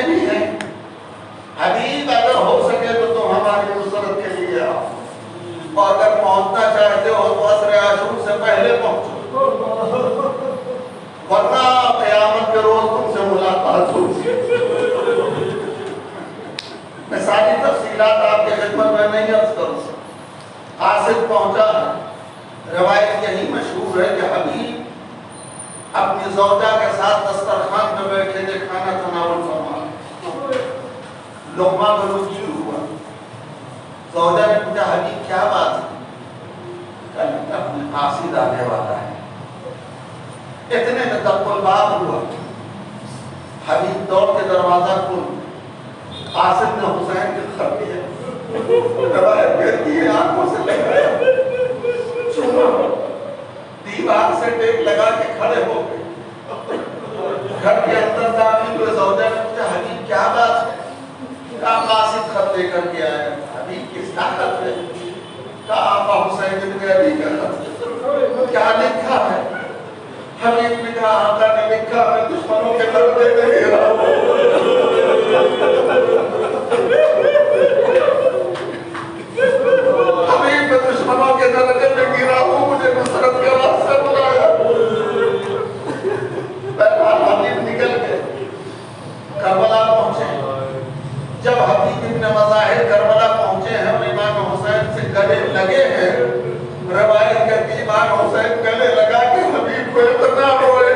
بھی ہیں حبیب اگر ہو سکے تو تم ہماری نصرت کے لیے آؤ اور اگر پہنچنا چاہتے ہو تو عصر عاشور سے پہلے پہنچو ورنہ قیامت کے روز تم سے ملاقات ہوگی میں ساری تفصیلات آپ کے خدمت میں نہیں عرض کروں قاصد پہنچا ہے روایت یہی مشہور ہے کہ حبیب اپنی زوجہ کے ساتھ دسترخوان میں بیٹھے تھے کھانا تناول فرما لقمہ بلوچ شروع ہوا زوجہ نے پوچھا حبیب کیا بات ہے کہ اپنے قاصد آنے والا ہے اتنے میں دق الباب ہوا حبیب دوڑ کے دروازہ کھول قاصد نے حسین کے خط دیا روایت کہتی ہے آنکھوں سے لگایا دیوار سے ٹیک لگا کے کھڑے ہو گئے گھر کے اندر داخل ہوئے زوجہ نے پوچھا حبیب کیا بات ہے کہا قاصد خط لے کر کے آیا حبیب کس کا خط ہے کہا آقا حسین بن علی کا خط ہے کیا لکھا ہے حبیب نے کہا آقا نے لکھا میں دشمنوں کے لڑنے نہیں رہا حبیب میں دشمنوں کے درجے میں گرا ہوں مجھے نصرت کے واسطے بلایا بہرحال حبیب نکل گئے کربلا پہنچے جب حبیب ابن مظاہر کربلا پہنچے ہیں اور امام حسین سے گلے لگے ہیں روایت کرتی امام حسین گلے لگا کے حبیب کو اتنا روئے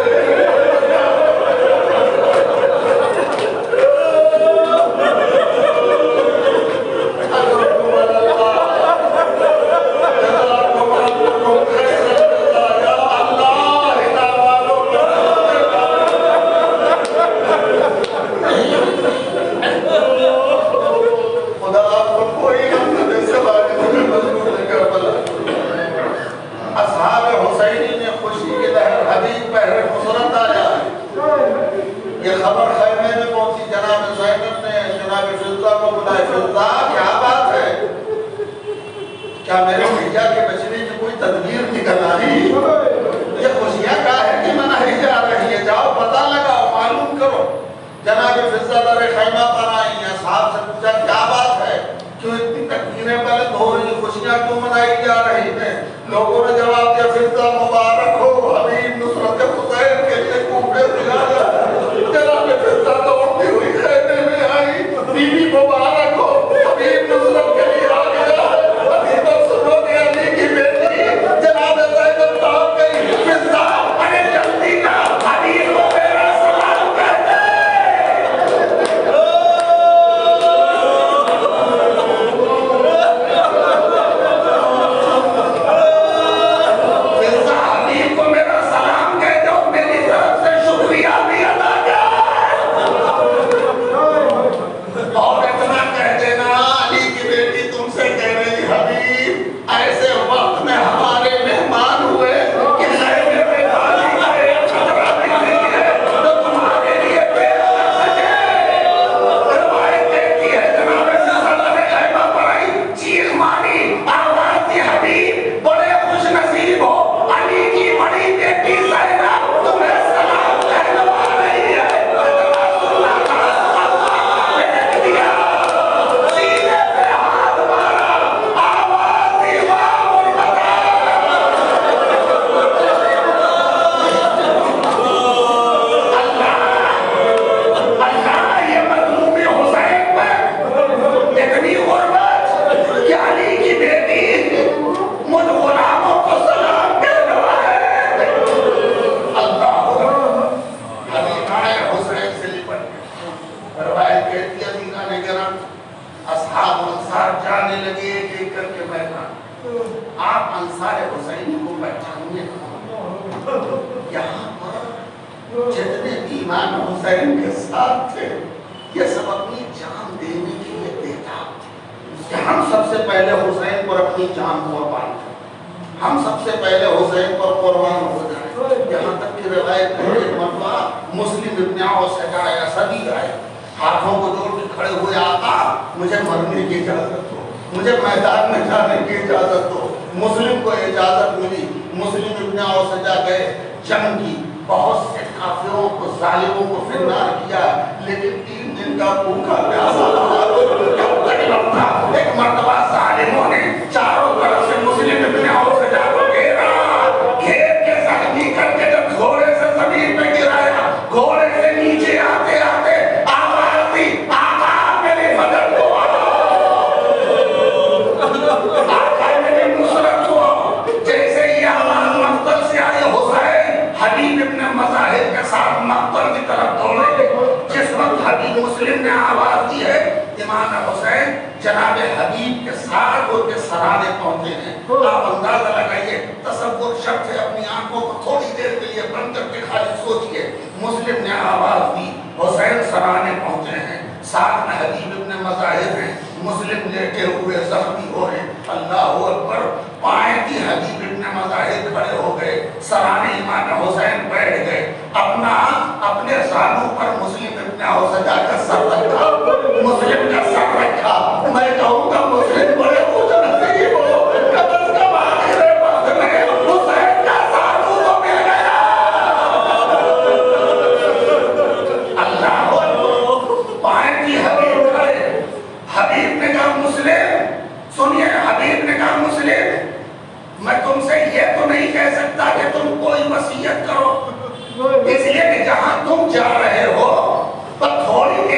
کیا میرے بھیا کے بچنے کی کوئی تدبیر نکل آئی یہ خوشیاں کا ہے کہ منائی جا رہی ہے جاؤ پتہ لگاؤ معلوم کرو جناب فضہ در خیمہ پر آئی ہیں صاحب سے پوچھا کیا بات ہے کیوں اتنی تکبیریں بلند ہو رہی خوشیاں کیوں منائی جا رہی ہیں لوگوں نے جواب دیا فضہ مبارک ہو حبیب نصرت حسین کے لیے کوفے سے آیا جناب فضہ دوڑتی ہوئی خیمے میں آئی بیوی مبارک ہو حبیب نصرت کے لیے آ گیا جتنے بھی امام حسین کے ساتھ تھے یہ سب اپنی جان دینے کے لیے دیتا کہ ہم سب سے پہلے حسین پر اپنی جان قربان کریں ہم سب سے پہلے حسین پر قربان ہو جائیں یہاں تک کہ روایت ہے ایک مرتبہ مسلم ابن عوف سے آیا صدیق آئے ہاتھوں کو جوڑ کے کھڑے ہوئے آقا مجھے مرنے کی اجازت دو مجھے میدان میں جانے کی اجازت دو مسلم کو اجازت ملی مسلم ابن عوف سے جا گئے جنگ کی بہت سے کافروں کو ظالموں کو فرار کیا لیکن 3 دن مسلم کا بھوکا پیاسا کب تک لڑتا؟ ایک مرتبہ ظالموں نے چاروں طرف سے مسلم ابن حوضہ کو گھیرا، گھیر کے زخمی کر کے جب گھوڑے سے زمین پہ گرایا، گھوڑے سے نیچے آتے آتے آواز دی، آقا میری مدد کو آقا میری نصرت کو۔ جیسے یہ آواز مقتل سے آئی، حسین حبیب ابن مظاہر کے ساتھ مقتل کی طرف دوڑے۔ جس وقت حبیب مسلم نے آواز دی ہے امام حسین جناب حبیب کے ساتھ ان کے سرانے پہنچے ہیں۔ آپ اندازہ لگائیے، تصور شخص ہے، اپنی آنکھوں کو تھوڑی دیر کے لیے بند کر کے خالی سوچئے، مسلم نے آواز دی، حسین سرانے پہنچے ہیں، ساتھ میں حبیب ابن مظاہر ہیں، مسلم لیٹے ہوئے زخمی ہو رہے۔ اللہ اکبر، پائیں کی حبیب ابن مظاہر کھڑے ہو گئے، سرانے امام حسین بیٹھ گئے، اپنے زانوں پر مسلم ابن حوضہ کا سر رکھا، مسلم کا سر رکھا۔ میں کہوں گا مسلم بڑے خوش نصیب ہو، کم از کم آخر وقت میں حسین کا زانو تو مل گیا۔ اللہ اکبر، پائیں کی حبیب کھڑے، حبیب نے کہا مسلم سنیے، حبیب نے کہا مسلم میں تم سے یہ تو نہیں کہہ سکتا کہ تم کوئی وصیت کرو، اس لیے کہ جہاں تم جا رہے ہو پر تھوڑی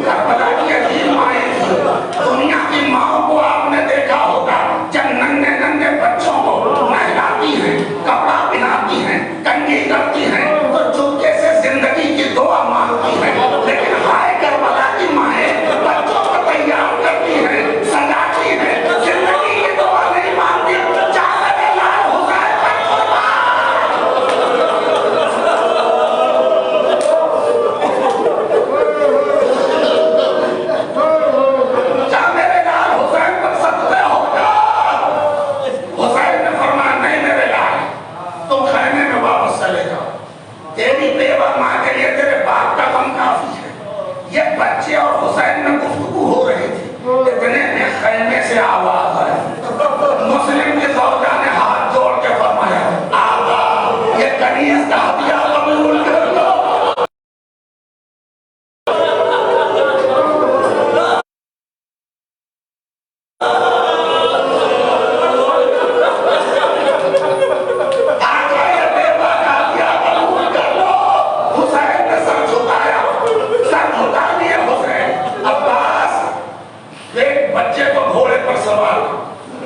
کربلا کی عظیم مائیں تھی. دنیا کی ماں کو آپ نے دیکھا ہوگا جب ننھے ننھے بچوں کو نہلاتی ہیں, کپڑا پہناتی ہیں, کنگھی کرتی ہیں تو چپکے سے زندگی کی دعا مانگتی ہیں. لیکن ہائے کربلا کی مائیں بچوں کو تیار کرتی ہیں, سجاتی ہیں, زندگی کی دعا نہیں مانگتی. چاہے لال حسین پر تیری بیوہ ماں کے لیے تیرے باپ کا غم کافی ہے. یہ بچے اور حسین میں گفتگو ہو رہی تھی, اتنے میں خیمے سے آواز آئی. مسلم کی زوجہ نے ہاتھ جوڑ کے فرمایا, آقا یہ کنیز کا ہدیہ قبول کر لو. بچے کو گھوڑے پر سوار,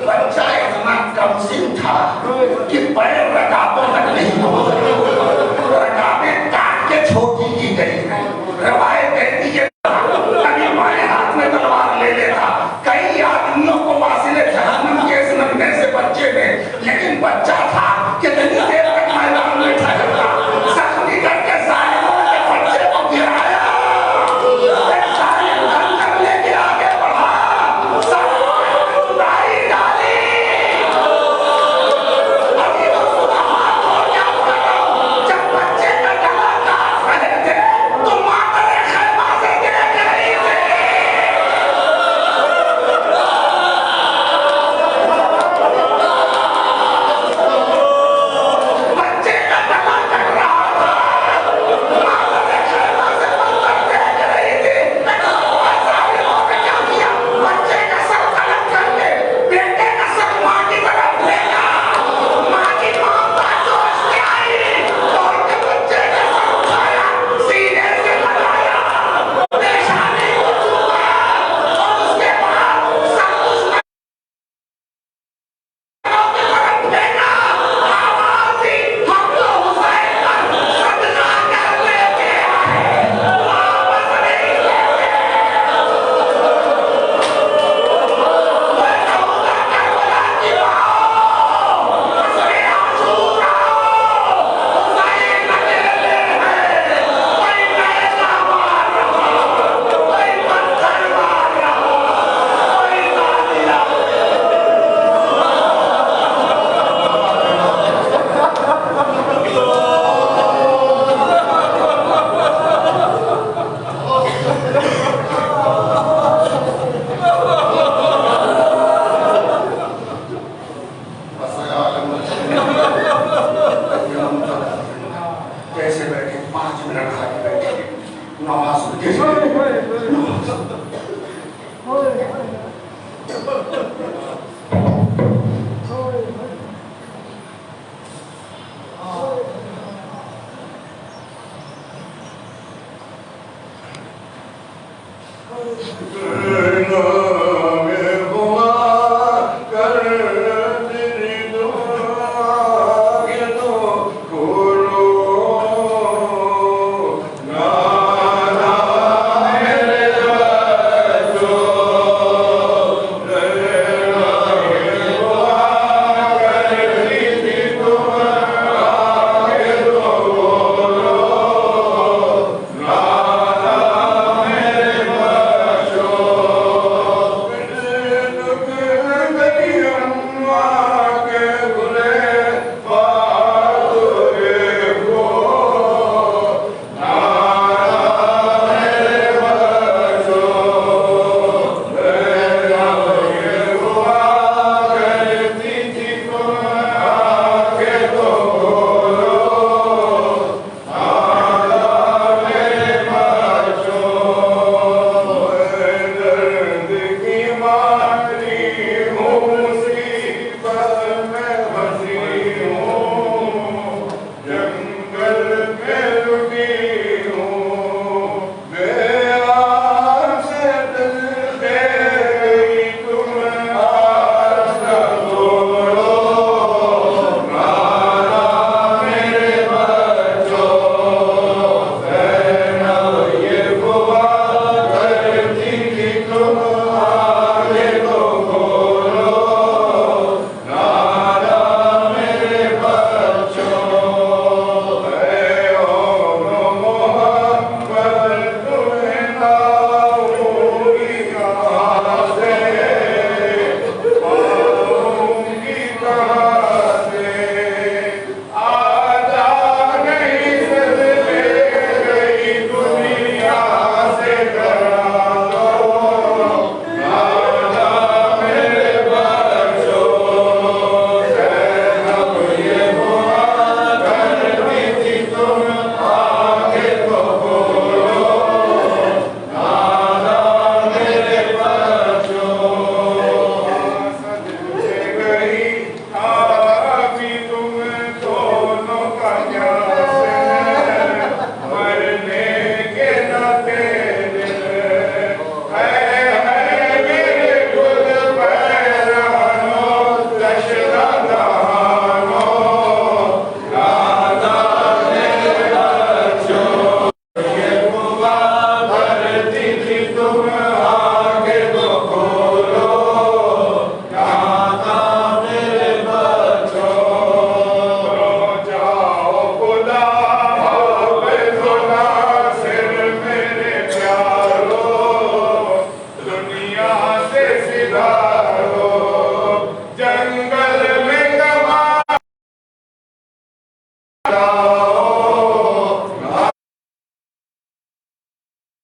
بچہ اتنا کمسن تھا کہ پیر رکابوں تک نہیں پہنچا. رکابیں کاٹ کے چھوٹی کی گئی ہیں. روایت کہتی ہے کبھی بائیں ہاتھ میں تلوار لے لیتا کئی آدمیوں کو واصل جہنم کے اس ننھے سے بچے میں, لیکن بچہ تھا کتنی دیر تک میدان میں ٹھہرتا. زخمی کر کے ظالموں نے بچے کو گرایا, ظالم خنجر لے کے آگے بڑھا,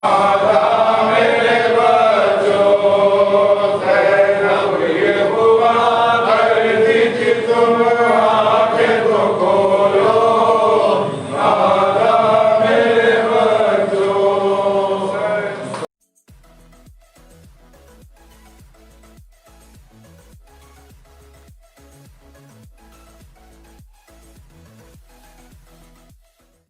اللہ